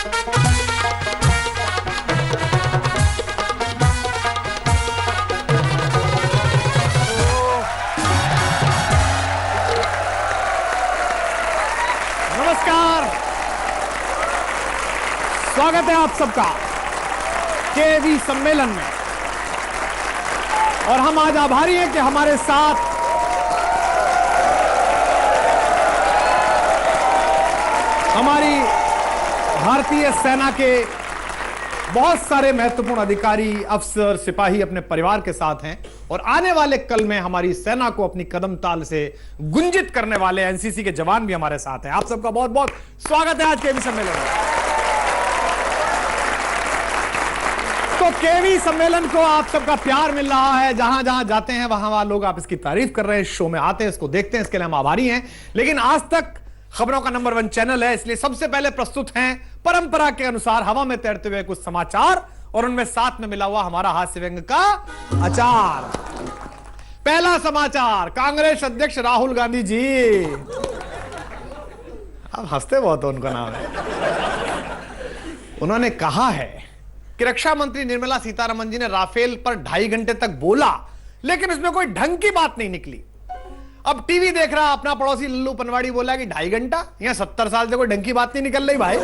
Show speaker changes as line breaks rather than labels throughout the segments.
नमस्कार, स्वागत है आप सबका केवी सम्मेलन में। और हम आज आभारी हैं कि हमारे साथ हमारी भारतीय सेना के बहुत सारे महत्वपूर्ण अधिकारी, अफसर, सिपाही अपने परिवार के साथ हैं और आने वाले कल में हमारी सेना को अपनी कदम ताल से गुंजित करने वाले एनसीसी के जवान भी हमारे साथ हैं। आप सबका बहुत बहुत स्वागत है आज केवी सम्मेलन में। तो केवी सम्मेलन को आप सबका प्यार मिल रहा है, जहां जहां जाते हैं वहां वहां लोग आप इसकी तारीफ कर रहे हैं, शो में आते हैं, इसको देखते हैं, इसके लिए हम आभारी हैं। लेकिन आज तक खबरों का नंबर 1 चैनल है, इसलिए सबसे पहले प्रस्तुत हैं परंपरा के अनुसार हवा में तैरते हुए कुछ समाचार और उनमें साथ में मिला हुआ हमारा हास्य व्यंग का अचार। पहला समाचार, कांग्रेस अध्यक्ष राहुल गांधी जी, अब हंसते बहुत हो, उनका नाम है, उन्होंने कहा है कि रक्षा मंत्री निर्मला सीतारमण जी ने राफेल पर 2.5 घंटे तक बोला, लेकिन उसमें कोई ढंग की बात नहीं निकली। अब टीवी देख रहा अपना पड़ोसी लल्लू पनवाड़ी बोला कि 2.5 घंटा, यहां 70 साल से कोई ढंग की बात नहीं निकल रही भाई,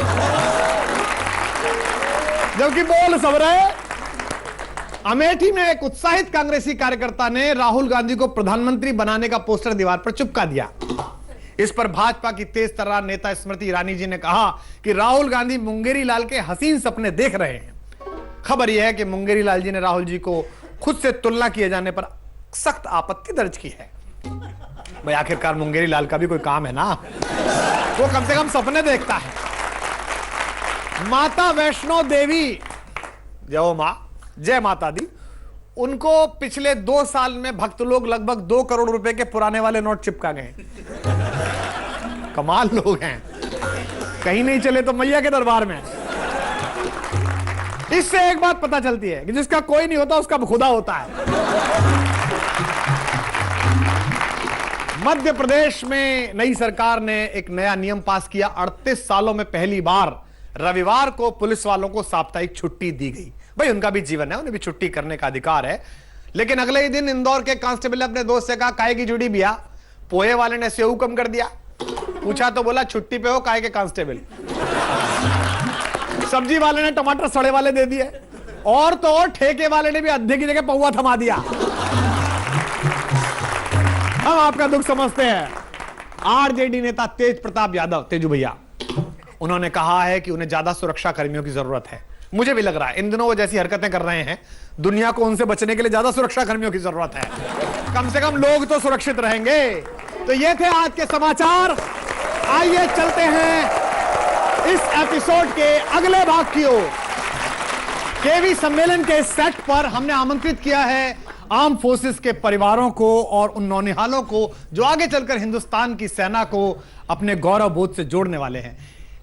जबकि बोल सब रहे। अमेठी में एक उत्साहित कांग्रेसी कार्यकर्ता ने राहुल गांधी को प्रधानमंत्री बनाने का पोस्टर दीवार पर चिपका दिया। इस पर भाजपा की तेज तर्रार नेता स्मृति ईरानी जी ने कहा कि राहुल गांधी मुंगेरी लाल के हसीन सपने देख रहे हैं। खबर यह है कि मुंगेरी लाल जी ने राहुल जी को खुद से तुलना किए जाने पर सख्त आपत्ति दर्ज की है। भाई आखिरकार मुंगेरी लाल का भी कोई काम है ना, वो कम से कम सपने देखता है। माता वैष्णो देवी, जय मां, जय माता दी, उनको पिछले 2 साल में भक्त लोग लगभग 2 करोड़ रुपए के पुराने वाले नोट चिपका गए। कमाल लोग हैं, कहीं नहीं चले तो मैया के दरबार में। इससे एक बात पता चलती है कि जिसका कोई नहीं होता उसका खुदा होता है। मध्य प्रदेश में नई सरकार ने एक नया नियम पास किया। 38 सालों में पहली बार रविवार को पुलिस वालों को साप्ताहिक छुट्टी दी गई। भाई उनका भी जीवन है, उन्हें भी छुट्टी करने का अधिकार है। लेकिन अगले ही दिन इंदौर के कांस्टेबल ने अपने दोस्त से कहा, काहे की जुड़ी बिया? पोहे वाले ने सेव कम कर दिया। पूछा तो बोला, छुट्टी पे हो काहे के कांस्टेबल? सब्जी वाले ने टमाटर सड़े वाले दे दिए, और तो और ठेके वाले ने भी अद्धे की जगह पौवा थमा दिया। हम आपका दुख समझते हैं। आरजेडी नेता तेज प्रताप यादव, तेजू भैया, उन्होंने कहा है कि उन्हें ज्यादा सुरक्षा कर्मियों की जरूरत है। मुझे भी लग रहा है इन दिनों वो जैसी हरकतें कर रहे हैं, दुनिया को उनसे बचने के लिए ज्यादा सुरक्षा कर्मियों की जरूरत है। कम से कम लोग तो सुरक्षित रहेंगे। तो ये थे आज के समाचार। आइए चलते हैं इस एपिसोड के अगले भाग की ओर। केवी सम्मेलन के सेट पर हमने आमंत्रित किया है आर्म फोर्सेस के परिवारों को और उन नौनिहालों को जो आगे चलकर हिंदुस्तान की सेना को अपने गौरव बोध से जोड़ने वाले हैं।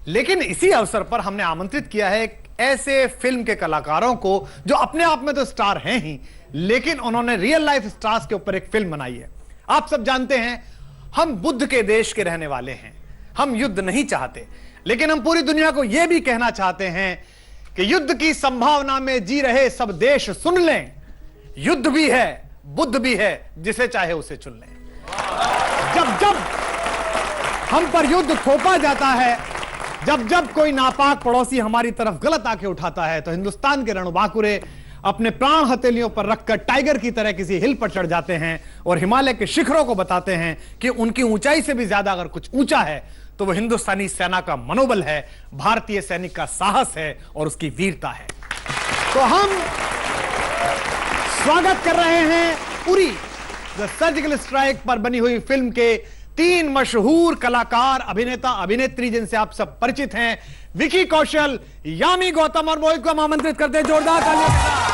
लेकिन इसी अवसर पर हमने आमंत्रित किया है ऐसे फिल्म के कलाकारों को जो अपने आप में तो स्टार हैं ही, लेकिन उन्होंने रियल लाइफ स्टार्स के ऊपर एक फिल्म बनाई है। आप सब जानते हैं हम बुद्ध के देश के रहने वाले हैं। हम युद्ध नहीं चाहते, लेकिन हम पूरी दुनिया को यह भी कहना चाहते हैं कि युद्ध की संभावना में जी रहे सब देश सुन लें, युद्ध भी है, बुद्ध भी है, जिसे चाहे उसे चुन लें। जब जब हम पर युद्ध थोपा जाता है, जब जब कोई नापाक पड़ोसी हमारी तरफ गलत आंखें उठाता है, तो हिंदुस्तान के रणबांकुरे अपने प्राण हथेलियों पर रखकर टाइगर की तरह किसी हिल पर चढ़ जाते हैं और हिमालय के शिखरों को बताते हैं कि उनकी ऊंचाई से भी ज्यादा अगर कुछ ऊंचा है तो वो हिंदुस्तानी सेना का मनोबल है, भारतीय सैनिक का साहस है और उसकी वीरता है। तो हम स्वागत कर रहे हैं उरी द सर्जिकल स्ट्राइक पर बनी हुई फिल्म के 3 मशहूर कलाकार, अभिनेता, अभिनेत्री जिनसे आप सब परिचित हैं, विकी कौशल, यामी गौतम और मोहित को हम आमंत्रित करते हैं जोरदार तालियों के साथ।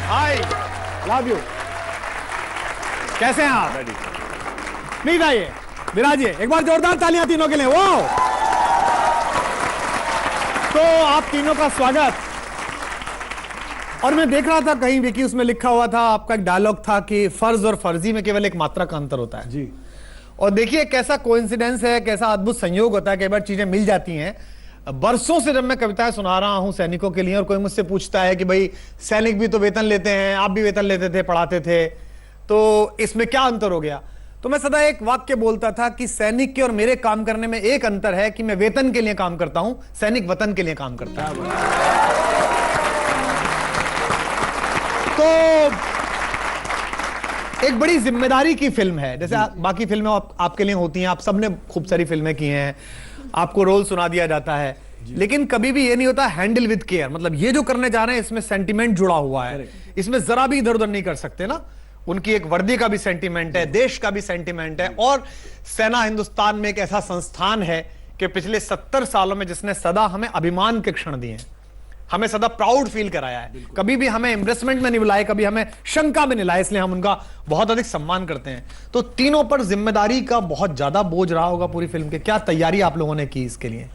हाय, लव यू। कैसे हैं आप? प्लीज आइए, विराजिए। एक बार जोरदार तालियां तीनों के लिए। वो तो आप तीनों का स्वागत। और मैं देख रहा था कहीं विकी, उसमें लिखा हुआ था, आपका एक डायलॉग था कि फर्ज और फर्जी में केवल एक मात्रा का अंतर होता है।
जी।
और देखिए कैसा कोइंसिडेंस है, कैसा अद्भुत संयोग होता है, कई बार चीजें मिल जाती हैं। बरसों से जब मैं कविताएं सुना रहा हूं सैनिकों के लिए, और कोई मुझसे पूछता है कि भाई सैनिक भी तो वेतन लेते हैं, आप भी वेतन लेते थे, पढ़ाते थे, तो इसमें क्या अंतर हो गया? तो मैं सदा एक वाक्य बोलता था कि सैनिक के और मेरे काम करने में एक अंतर है कि मैं वेतन के लिए काम करता हूं, सैनिक वतन के लिए काम करता है। तो एक बड़ी जिम्मेदारी की फिल्म है, जैसे बाकी फिल्में आपके लिए होती हैं, आप सबने खूब सारी फिल्में की हैं, आपको रोल सुना दिया जाता है, लेकिन कभी भी ये नहीं होता हैंडल विद केयर। मतलब ये जो करने जा रहे हैं इसमें सेंटिमेंट जुड़ा हुआ है, इसमें जरा भी इधर उधर नहीं कर सकते ना। उनकी एक वर्दी का भी सेंटिमेंट है, देश का भी सेंटिमेंट है, और सेना हिंदुस्तान में एक ऐसा संस्थान है कि पिछले 70 सालों में जिसने सदा हमें अभिमान के क्षण दिए हैं, हमें सदा प्राउड फील कराया है, कभी भी हमें एम्ब्रेसमेंट में नहीं बुलाए, कभी हमें शंका में नहीं लाए, इसलिए हम उनका बहुत अधिक सम्मान करते हैं। तो तीनों पर जिम्मेदारी का बहुत ज्यादा बोझ रहा होगा पूरी फिल्म के, क्या तैयारी आप लोगों ने की इसके लिए?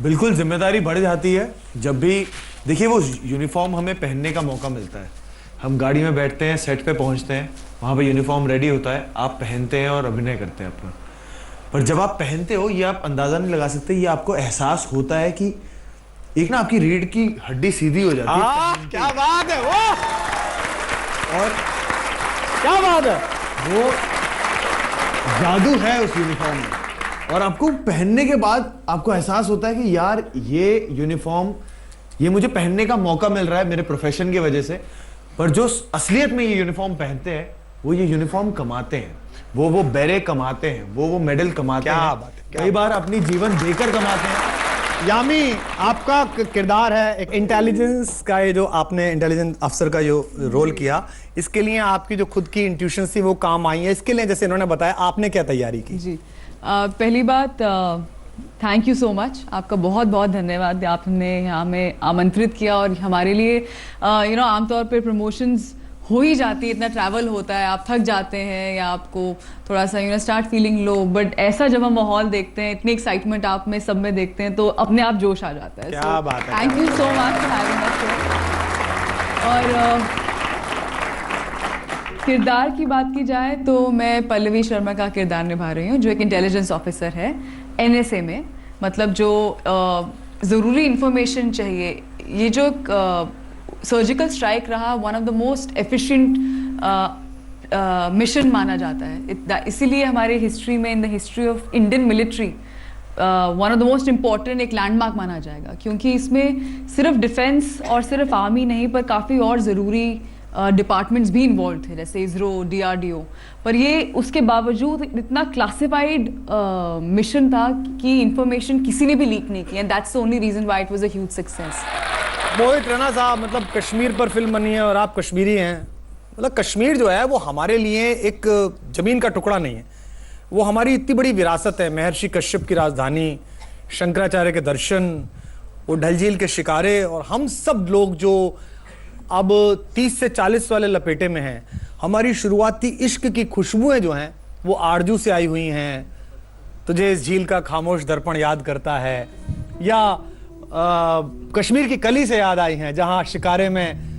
बिल्कुल जिम्मेदारी बढ़ जाती है जब भी देखिए वो यूनिफॉर्म हमें पहनने का मौका मिलता है। हम गाड़ी में बैठते हैं, सेट पे पहुंचते हैं, वहाँ पे यूनिफॉर्म रेडी होता है, आप पहनते हैं और अभिनय करते हैं अपना। पर जब आप पहनते हो ये आप अंदाजा नहीं लगा सकते, ये आपको एहसास होता है कि एक ना आपकी रीढ़ की हड्डी सीधी हो जाती है।
क्या बात है, वो
और
क्या बात है,
वो जादू है उस यूनिफॉर्म में। और आपको पहनने के बाद आपको एहसास होता है कि यार ये यूनिफॉर्म, ये मुझे पहनने का मौका मिल रहा है मेरे प्रोफेशन की वजह से। पर जो असलियत में ये यूनिफॉर्म पहनते हैं वो ये यूनिफॉर्म कमाते हैं, वो बेरे कमाते हैं, वो मेडल कमाते हैं।
क्या बात है,
कई बार अपनी जीवन देकर कमाते हैं।
यामी, आपका किरदार है एक इंटेलिजेंस का, ये जो आपने इंटेलिजेंस अफसर का जो रोल किया, इसके लिए आपकी जो खुद की इंट्यूशन थी वो काम आई है। इसके लिए जैसे इन्होंने बताया, आपने क्या तैयारी की?
जी, पहली बात थैंक यू सो मच, आपका बहुत बहुत धन्यवाद, आपने यहाँ में आमंत्रित किया। और हमारे लिए आमतौर पे प्रमोशंस हो ही जाती है, इतना ट्रैवल होता है, आप थक जाते हैं या आपको थोड़ा सा स्टार्ट फीलिंग लो, बट ऐसा जब हम माहौल देखते हैं, इतनी एक्साइटमेंट आप में सब में देखते हैं, तो अपने आप जोश आ जाता है।
क्या बात है,
thank you so much for having us. और किरदार की बात की जाए तो मैं पल्लवी शर्मा का किरदार निभा रही हूँ, जो एक इंटेलिजेंस ऑफिसर है NSA में। मतलब जो ज़रूरी इंफॉर्मेशन चाहिए, ये जो सर्जिकल स्ट्राइक रहा, one of the most efficient mission माना जाता है, इसीलिए हमारे हिस्ट्री में, in the history of Indian military, one of the most important एक लैंडमार्क माना जाएगा, क्योंकि इसमें सिर्फ डिफेंस और सिर्फ आर्मी नहीं, पर काफ़ी और ज़रूरी डिपार्टमेंट्स भी इन्वॉल्व थे, जैसे इसरो, DRDO। पर ये उसके बावजूद इतना क्लासिफाइड मिशन था कि इंफॉर्मेशन किसी ने भी लीक नहीं की, and that's the only reason why it was a huge success.
Mohit Raina साहब, मतलब कश्मीर पर फिल्म बनी है और आप कश्मीरी हैं। मतलब कश्मीर जो है वो हमारे लिए एक जमीन का टुकड़ा नहीं है, वो हमारी इतनी बड़ी विरासत है। महर्षि कश्यप की राजधानी, शंकराचार्य के दर्शन, वो डल झील के शिकारे, और हम सब लोग जो अब 30 से 40 वाले लपेटे में हैं, हमारी शुरुआती इश्क की खुशबुएं जो हैं वो आरजू से आई हुई हैं। तुझे इस झील का खामोश दर्पण याद करता है, या कश्मीर की कली से याद आई हैं, जहां शिकारे में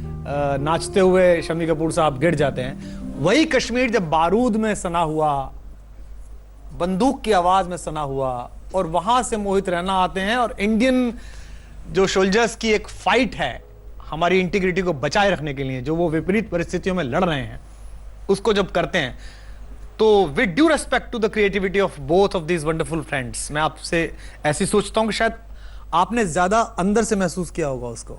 नाचते हुए शम्मी कपूर साहब गिर जाते हैं। वही कश्मीर जब बारूद में सना हुआ, बंदूक की आवाज में सना हुआ, और वहां से मोहित रैना आते हैं और इंडियन जो सोल्जर्स की एक फाइट है हमारी इंटीग्रिटी को बचाए रखने के लिए, जो वो विपरीत परिस्थितियों में लड़ रहे हैं, उसको जब करते हैं, तो with due respect to the creativity of both of these wonderful friends, मैं आपसे ऐसी सोचता हूं कि शायद आपने ज्यादा अंदर से महसूस किया होगा उसको।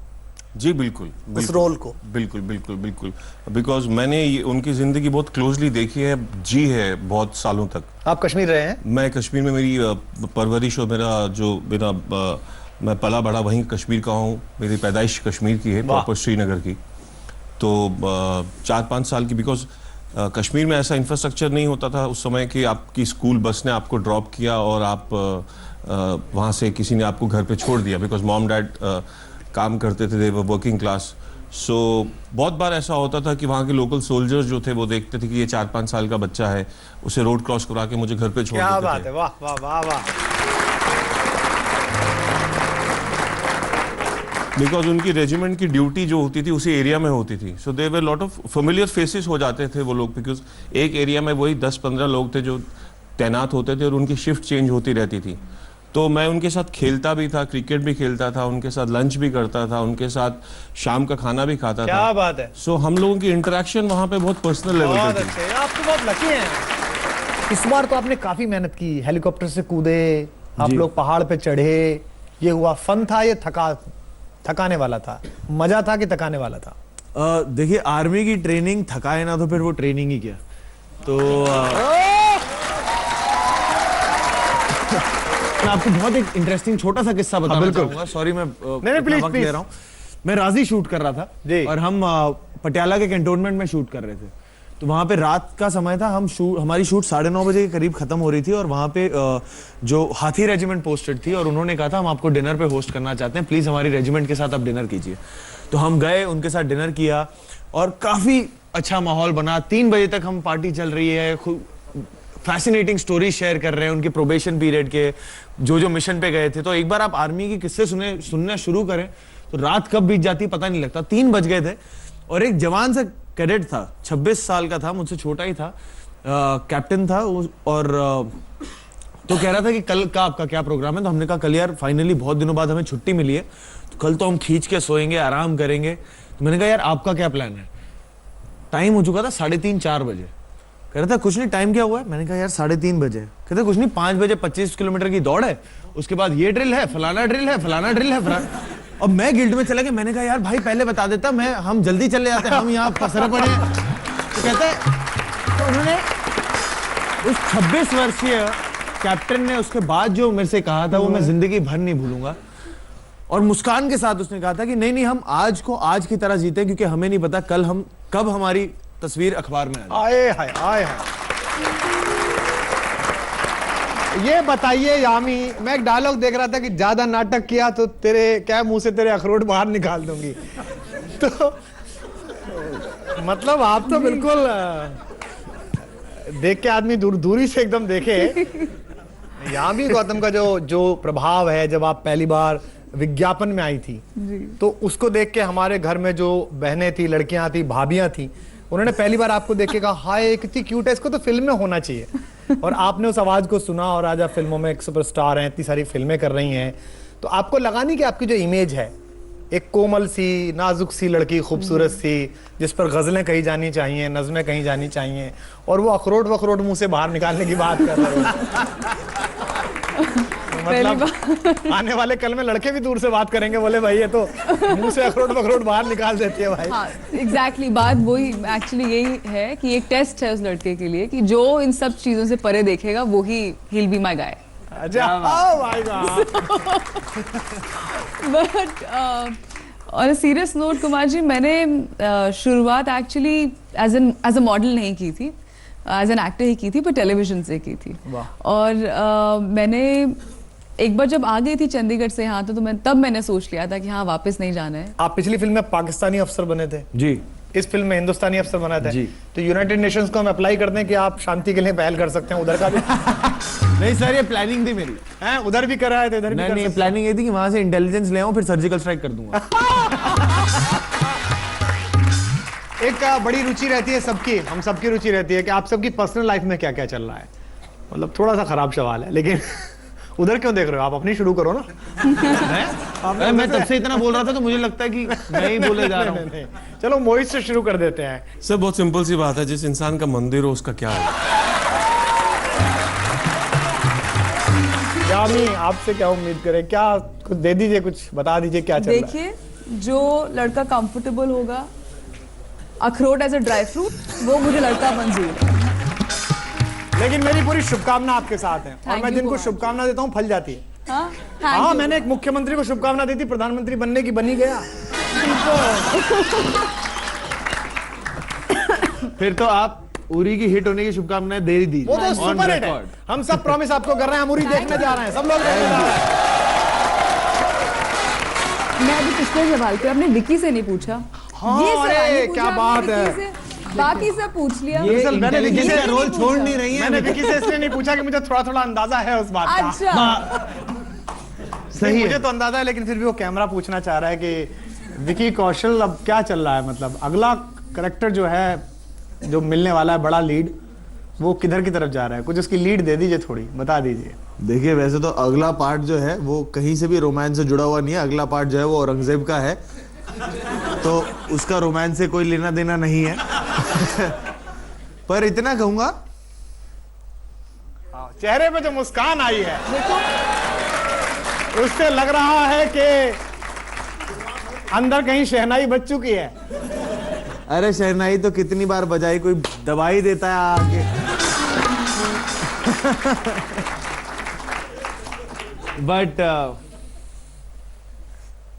जी बिल्कुल,
उस रोल को
बिल्कुल बिल्कुल बिल्कुल, बिकॉज मैंने उनकी जिंदगी बहुत क्लोजली देखी है, जी है बहुत सालों तक।
आप कश्मीर रहे हैं?
मैं कश्मीर में, मेरी परवरिश और मेरा मैं पला बड़ा वहीं कश्मीर का हूँ, मेरी पैदाइश कश्मीर की है, प्रॉपर श्रीनगर की। तो 4-5 साल की, बिकॉज कश्मीर में ऐसा इंफ्रास्ट्रक्चर नहीं होता था उस समय कि आपकी स्कूल बस ने आपको ड्रॉप किया और आप वहाँ से किसी ने आपको घर पे छोड़ दिया, बिकॉज मॉम डैड काम करते थे, वर्किंग क्लास। सो बहुत बार ऐसा होता था कि वहाँ के लोकल सोल्जर्स जो थे वो देखते थे कि ये 4-5 साल का बच्चा है, उसे रोड क्रॉस करा के मुझे घर पे छोड़ देते थे।
क्या बात है, वाह वाह वाह वाह।
बिकॉज उनकी रेजिमेंट की ड्यूटी जो होती थी उसी एरिया में होती थी, so there were lot of familiar faces हो जाते थे वो लोग, बिकॉज एक एरिया में वही 10-15 लोग थे जो तैनात होते थे और उनकी शिफ्ट चेंज होती रहती थी। तो मैं उनके साथ खेलता भी था, क्रिकेट भी खेलता था, उनके साथ लंच भी करता था, उनके साथ शाम का खाना भी खाता था।
क्या बात है।
सो हम लोगों की इंटरेक्शन वहाँ पे बहुत पर्सनल लेवल
बहुत
पे थी।
अच्छे, आप तो बहुत लकी हैं। इस बार तो आपने काफी मेहनत की, हेलीकॉप्टर से कूदे, आप लोग पहाड़ पे चढ़े, ये हुआ। फन था ये थकाने वाला था? मजा था कि थकाने वाला था?
देखिए, आर्मी की ट्रेनिंग थकाए ना तो फिर वो ट्रेनिंग ही क्या। तो मैं आपको बहुत एक इंटरेस्टिंग छोटा सा किस्सा बताना चाहूंगा। सॉरी, मैं
प्लीज
ले रहा हूँ। मैं राजी शूट कर रहा था
जी।
और हम पटियाला के कैंटोनमेंट में शूट कर रहे थे। तो वहाँ पे रात का समय था, हमारी शूट 9:30 बजे के करीब खत्म हो रही थी और वहाँ पे जो हाथी रेजिमेंट पोस्टेड थी और उन्होंने कहा था हम आपको डिनर पे होस्ट करना चाहते हैं, प्लीज हमारी रेजिमेंट के साथ आप डिनर कीजिए। तो हम गए, उनके साथ डिनर किया और काफी अच्छा माहौल बना। 3 बजे तक हम पार्टी चल रही है, फैसिनेटिंग स्टोरी शेयर कर रहे हैं उनके प्रोबेशन पीरियड के, जो मिशन पे गए थे। तो एक बार आप आर्मी की किस्से सुनना शुरू करें तो रात कब बीत जाती पता नहीं लगता। 3 बज गए थे और एक जवान सा कैडेट था, 26 साल का था, मुझसे छोटा ही था, कैप्टन था और तो कह रहा था कि कल का आपका क्या प्रोग्राम है। तो हमने कहा कल यार फाइनली बहुत दिनों बाद हमें छुट्टी मिली है, तो कल तो हम खींच के सोएंगे, आराम करेंगे। तो मैंने कहा यार आपका क्या प्लान है? टाइम हो चुका था 3:30-4 बजे। कह रहा था कुछ नहीं, टाइम क्या हुआ है? मैंने कहा यार 3:30 बजे। कहते कुछ नहीं, 5 बजे 25 किलोमीटर की दौड़ है, उसके बाद ये ड्रिल है, फलाना ड्रिल है, फलाना ड्रिल है। अब मैं गिल्ड में चला गया। मैंने कहा यार भाई पहले बता देता, हम जल्दी चले जाते, हम यहाँ पसरे पड़े हैं। तो कहते हैं तो उन्होंने उस 26 वर्षीय कैप्टन ने उसके बाद जो मेरे से कहा था वो मैं जिंदगी भर नहीं भूलूंगा। और मुस्कान के साथ उसने कहा था कि नहीं हम आज को आज की तरह जीते, क्योंकि हमें नहीं पता कल हम कब हमारी तस्वीर अखबार में
आए हाय। ये बताइए यामी, मैं एक डायलॉग देख रहा था कि ज्यादा नाटक किया तो तेरे क्या मुंह से तेरे अखरोट बाहर निकाल दूंगी। तो मतलब आप तो बिल्कुल देख के आदमी दूरी से एकदम देखे। यामी गौतम का जो प्रभाव है, जब आप पहली बार विज्ञापन में आई थी तो उसको देख के हमारे घर में जो बहनें थी, लड़कियां थी, भाभियां थी, उन्होंने पहली बार आपको देख के कहा हाय कितनी क्यूट है, इसको तो फिल्म में होना चाहिए। और आपने उस आवाज को सुना और आज आप फिल्मों में एक सुपरस्टार हैं, इतनी सारी फिल्में कर रही हैं। तो आपको लगा नहीं कि आपकी जो इमेज है, एक कोमल सी, नाजुक सी लड़की, खूबसूरत सी, जिस पर गजलें कही जानी चाहिए, नज़में कही जानी चाहिए, और वो अखरोट वखरोट मुंह से बाहर निकालने की बात कर रहे हो। मतलब आने वाले कल में लड़के भी दूर से बात करेंगे, बोले भाई ये तो मुंह से अखरोट वखरोट बाहर निकाल देती है भाई।
हाँ, एग्जैक्टली बात वही एक्चुअली यही है कि एक टेस्ट है उस लड़के के लिए कि जो इन सब चीजों से परे देखेगा वो ही he'll be my guy। But on a serious note Kumar ji, मैंने शुरुआत एक्चुअली एज अ मॉडल नहीं की थी, एज एन एक्टर ही की थी, पर टेलीविजन से की थी। और मैंने एक बार जब आ गई थी चंडीगढ़ से यहाँ, तो मैंने सोच लिया था कि हाँ वापस नहीं जाना है।
आप पिछली फिल्म में पाकिस्तानी अफसर बने थे
जी,
इस फिल्म में हिंदुस्तानी अफसर बना था
जी।
तो यूनाइटेड नेशंस को हम अप्लाई करते हैं कि आप शांति के लिए पहल कर सकते हैं, उधर का भी।
नहीं सर, ये प्लानिंग थी मेरी।
हैं, उधर भी कराए थे, इधर भी कर
नहीं,
सकते
प्लानिंग ये थी कि वहां से इंटेलिजेंस ले आऊं, फिर सर्जिकल स्ट्राइक कर दूंगा।
एक बड़ी रुचि रहती है सबकी, हम सबकी रुचि रहती है कि आप सबकी पर्सनल लाइफ में क्या क्या चल रहा है। मतलब थोड़ा सा खराब सवाल है, लेकिन उधर क्यों देख रहे हो? आप अपनी शुरू करो ना।
मैं तब से इतना बोल रहा था तो मुझे लगता है कि मैं ही बोले जा रहा हूँ।
चलो मोहित से शुरू कर देते हैं।
सर बहुत सिंपल सी बात है, जिस इंसान का मंदिर हो उसका क्या है।
यामी, आपसे क्या उम्मीद करें? क्या कुछ दे दीजिए, कुछ बता दीजिए क्या चल रहा है।
देखिए, जो लड़का कंफर्टेबल होगा, अखरोट एज अ ड्राई फ्रूट, वो मुझे लड़का मंजूर है।
लेकिन मेरी पूरी शुभकामना आपके साथ है, और
Thank
मैं
you,
जिनको
कुमार।
शुभकामना देता हूँ फल जाती है।
हाँ,
हाँ, मैंने एक मुख्यमंत्री को शुभकामना दी थी, प्रधानमंत्री बनने की, बनी गया।
फिर तो आप उरी की हिट होने की शुभकामनाएं दे ही दी।
वो तो सुपर हिट है। हम सब प्रॉमिस आपको कर रहे हैं, हम उरी देखने जा रहे हैं, सब लोग देखने जा रहे हैं।
मैं अभी पिछले सवाल पे आपने विकी से नहीं पूछा।
हाँ,
ये सवाल
अरे,
नहीं पूछा
क्या बात
आपने
है।
विकी से, बाकी सब पूछ लिया।
ये
मैंने विकी
इंटेलिजेंस
से
का रोल छोड़ नहीं रही है।
मैंने विकी से इसलिए नहीं पूछा कि मुझे थोड़ा थोड़ा अंदाजा है उस बात का।
अच्छा,
सही
मुझे
है।
तो अंदाजा है, लेकिन फिर भी वो कैमरा पूछना चाह रहा है कि विकी कौशल अब क्या चल रहा है, मतलब अगला करेक्टर जो है, जो मिलने वाला है बड़ा लीड, वो किधर की तरफ जा रहा है? कुछ उसकी लीड दे दीजिए, थोड़ी बता दीजिए।
देखिए वैसे तो अगला पार्ट जो है वो कहीं से भी रोमांस से जुड़ा हुआ नहीं है। अगला पार्ट जो है वो औरंगजेब का है, तो उसका रोमांस से कोई लेना देना नहीं है। पर इतना कहूंगा,
चेहरे पे जो मुस्कान आई है उससे लग रहा है कि अंदर कहीं शहनाई बज चुकी है।
अरे शहनाई तो कितनी बार बजाई, कोई दवाई देता है आगे। बट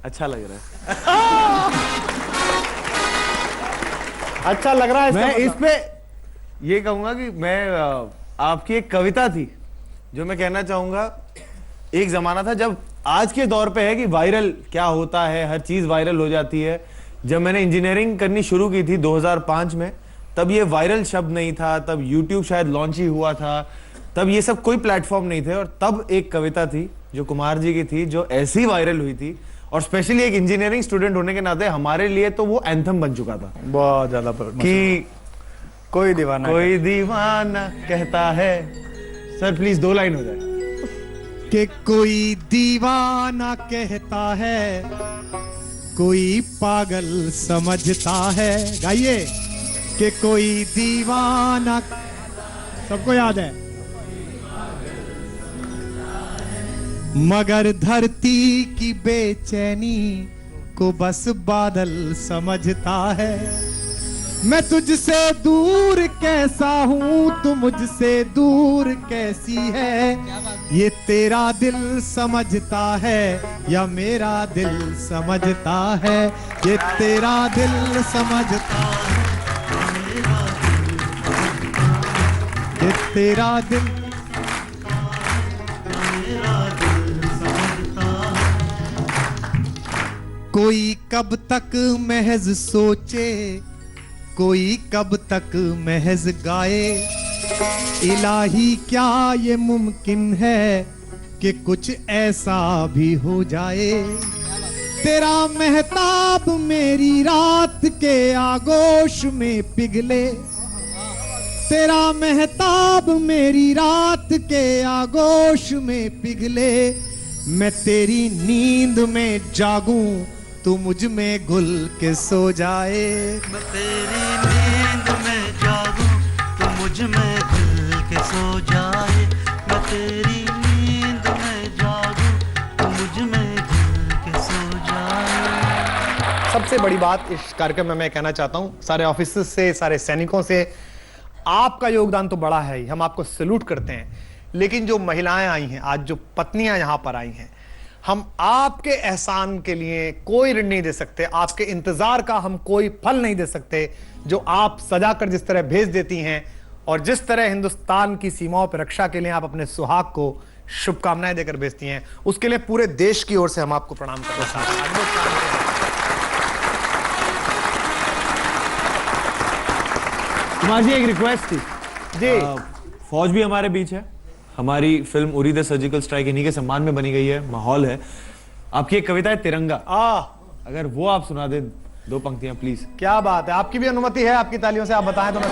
अच्छा लग रहा है।
अच्छा लग रहा है इसका
मैं
मतलब।
इस पे ये कहूंगा कि मैं आपकी एक कविता थी जो मैं कहना चाहूंगा। एक जमाना था जब आज के दौर पे है कि वायरल क्या होता है, हर चीज वायरल हो जाती है। जब मैंने इंजीनियरिंग करनी शुरू की थी 2005 में, तब ये वायरल शब्द नहीं था, तब यूट्यूब शायद लॉन्च ही हुआ था, तब ये सब कोई प्लेटफॉर्म नहीं थे। और तब एक कविता थी जो कुमार जी की थी, जो ऐसी वायरल हुई थी, और स्पेशली एक इंजीनियरिंग स्टूडेंट होने के नाते हमारे लिए तो वो एंथम बन चुका था
बहुत ज्यादा
कि
कोई दीवाना
कोई दीवाना कहता है। सर प्लीज 2 लाइन हो जाए।
कि कोई दीवाना कहता है, कोई पागल समझता है। गाइए कि कोई दीवाना, सबको याद है। मगर धरती की बेचैनी को बस बादल समझता है। मैं तुझसे दूर कैसा हूं, तू मुझसे दूर कैसी है, ये तेरा दिल समझता है या मेरा दिल समझता है, ये तेरा दिल समझता है, ये तेरा दिल कोई कब तक महज सोचे, कोई कब तक महज गाए, इलाही क्या ये मुमकिन है कि कुछ ऐसा भी हो जाए। तेरा महताब मेरी रात के आगोश में पिघले, तेरा महताब मेरी रात के आगोश में पिघले। मैं तेरी नींद में जागूं, तू मुझ में घुल के सो जाए।
मैं तेरी नींद में जागूं, तू मुझ में घुल के सो जाए। मैं तेरी नींद में जागूं, तू मुझ में घुल के सो जाए।
सबसे बड़ी बात इस कार्यक्रम में मैं कहना चाहता हूं, सारे ऑफिसर्स से, सारे सैनिकों से, आपका योगदान तो बड़ा है ही, हम आपको सैल्यूट करते हैं। लेकिन जो महिलाएं आई हैं आज, जो पत्नियां यहां पर आई हैं, हम आपके एहसान के लिए कोई ऋण नहीं दे सकते, आपके इंतजार का हम कोई फल नहीं दे सकते। जो आप सजाकर जिस तरह भेज देती हैं और जिस तरह हिंदुस्तान की सीमाओं पर रक्षा के लिए आप अपने सुहाग को शुभकामनाएं देकर भेजती हैं, उसके लिए पूरे देश की ओर से हम आपको प्रणाम करते हैं।
कुमार जी एक रिक्वेस्ट थी
जी।
फौज भी हमारे बीच है। हमारी film Uri the surgical strike इन्हीं के सम्मान में बनी गई है, माहौल है। आपकी एक कविता है तिरंगा, अगर वो आप सुना दे 2 पंक्तियां प्लीज।
क्या बात है, आपकी भी अनुमति है, आपकी तालियों से आप बताएं तो मैं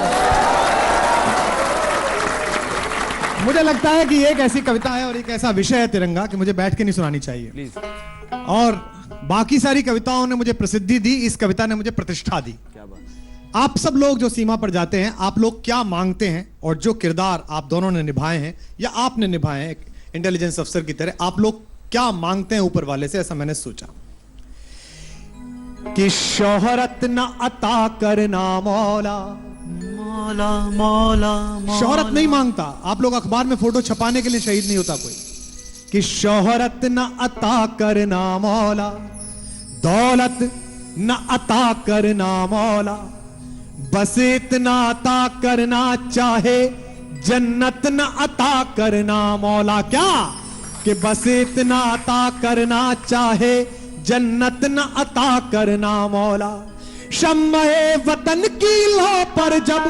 मुझे लगता है कि ये एक ऐसी कविता है और एक ऐसा विषय है तिरंगा कि मुझे बैठ के नहीं सुनानी चाहिए
प्लीज।
और बाकी सारी कविताओं ने मुझे प्रसिद्धि दी, इस कविता ने मुझे प्रतिष्ठा दी।
क्या बात।
आप सब लोग जो सीमा पर जाते हैं, आप लोग क्या मांगते हैं और जो किरदार आप दोनों ने निभाए हैं या आपने निभाए हैं इंटेलिजेंस अफसर की तरह, आप लोग क्या मांगते हैं ऊपर वाले से, ऐसा मैंने सोचा कि शोहरत न अता करना मौला।
मौला मौला मौला।
शोहरत नहीं मांगता, आप लोग अखबार में फोटो छपाने के लिए शहीद नहीं होता कोई। कि शोहरत न अता करना मौला, दौलत न अता करना मौला, बस इतना अता करना चाहे जन्नत न अता करना मौला। क्या कि बस इतना अता करना चाहे जन्नत न अता करना मौला। शम्मे वतन की लो पर जब,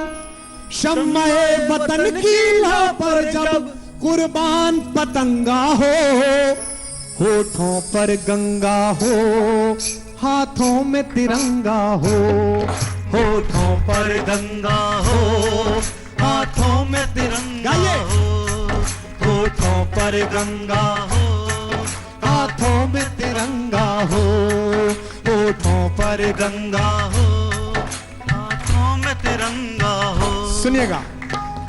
शम्मे वतन की लो पर जब कुर्बान पतंगा हो, होठों पर गंगा हो, हाथों में तिरंगा हो। होठों पर
गंगा हो, हाथों में तिरंगा
गाइए।
हो। होठों पर गंगा हो,
हाथों में तिरंगा हो। होठों पर
गंगा हो, हाथों में तिरंगा हो।
सुनिएगा,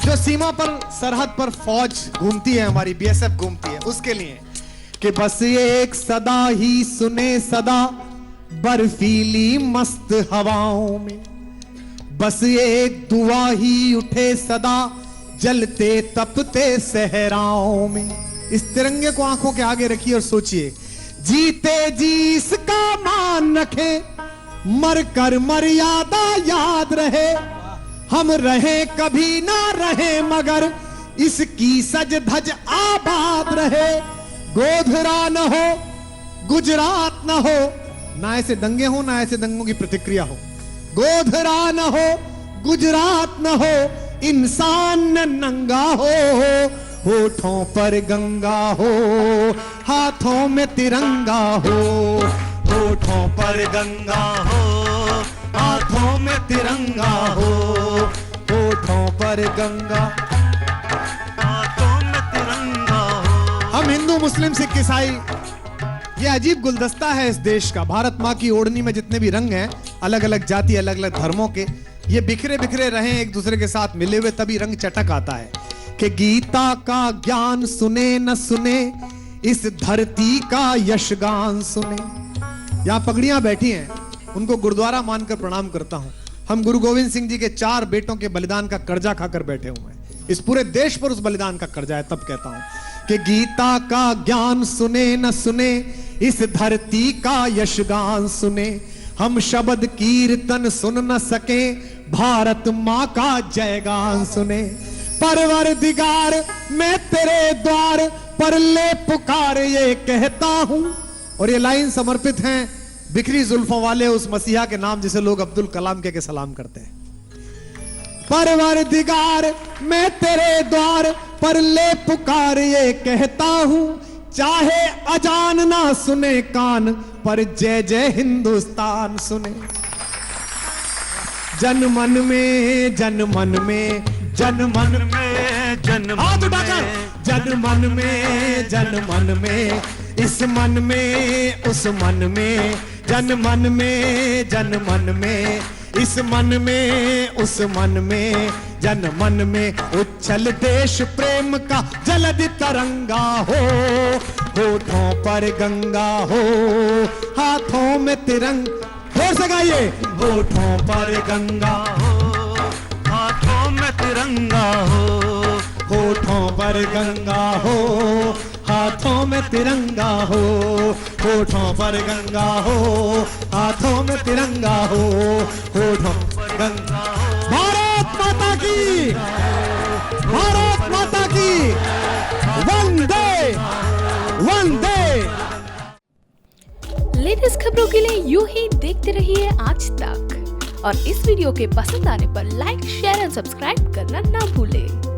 जो सीमा पर सरहद पर फौज घूमती है, हमारी बीएसएफ घूमती है, उसके लिए कि बस एक सदा ही सुने सदा बर्फीली मस्त हवाओं में, बस एक दुआ ही उठे सदा जलते तपते सहराओं में। इस तिरंगे को आंखों के आगे रखिए और सोचिए, जीते जी इसका मान रखे, मर कर मर्यादा याद रहे। हम रहे कभी ना रहे मगर इसकी सज धज आबाद रहे। गोधरा न हो, गुजरात न हो, ना ऐसे दंगे हो ना ऐसे दंगों की प्रतिक्रिया हो। गोधरा न हो, गुजरात न हो, इंसान न नंगा हो। होठों पर गंगा हो, हाथों में तिरंगा हो। होठों पर गंगा हो, हाथों में तिरंगा हो। होठों पर गंगा,
हाथों में तिरंगा हो।
हम हिंदू मुस्लिम सिख ईसाई, ये अजीब गुलदस्ता है इस देश का। भारत माँ की ओढ़नी में जितने भी रंग हैं, अलग अलग जाति अलग अलग धर्मों के, ये बिखरे बिखरे रहे एक दूसरे के साथ मिले हुए, तभी रंग चटक आता है। कि गीता का ज्ञान सुने न सुने, इस धरती का यशगान सुने। यहाँ पगड़ियां बैठी हैं, उनको गुरुद्वारा मानकर प्रणाम करता हूं। हम गुरु गोविंद सिंह जी के 4 बेटों के बलिदान का कर्जा खाकर बैठे हुए हैं। इस पूरे देश पर उस बलिदान का कर्जा है। तब कहता हूं कि गीता का ज्ञान सुने न सुने, इस धरती का यशगान सुने। हम शब्द कीर्तन सुन न सके, भारत माँ का जयगान सुने। परवरदिगार मैं तेरे द्वार पर ले पुकार ये कहता हूं। और ये लाइन समर्पित हैं बिखरी जुल्फों वाले उस मसीहा के नाम जिसे लोग अब्दुल कलाम के सलाम करते हैं। परवरदिगार मैं तेरे द्वार पर ले पुकार ये कहता हूं, चाहे अजान ना सुने कान, पर जय जय हिंदुस्तान सुने। जन मन में, जन मन में, जन मन में,
जन
हाथ उठाकर, जन मन में, जन मन में, इस मन में उस मन में, जन मन में, जन मन में, इस मन में उस मन में, जन मन में उच्छल देश प्रेम का जलद तरंगा हो। होठों पर गंगा हो, हाथों में तिरंगा, जोर से गाइए। होठों पर गंगा
हो, हाथों में तिरंगा हो।
होठों पर गंगा हो, हाथों में तिरंगा हो। होठों पर गंगा हो, हाथों में तिरंगा हो। होठों पर गंगा हो। भारत माता की, भारत माता की, वंदे वंदे।
लेटेस्ट खबरों के लिए यूं ही देखते रहिए आज तक, और इस वीडियो के पसंद आने पर लाइक शेयर एंड सब्सक्राइब करना ना भूलें।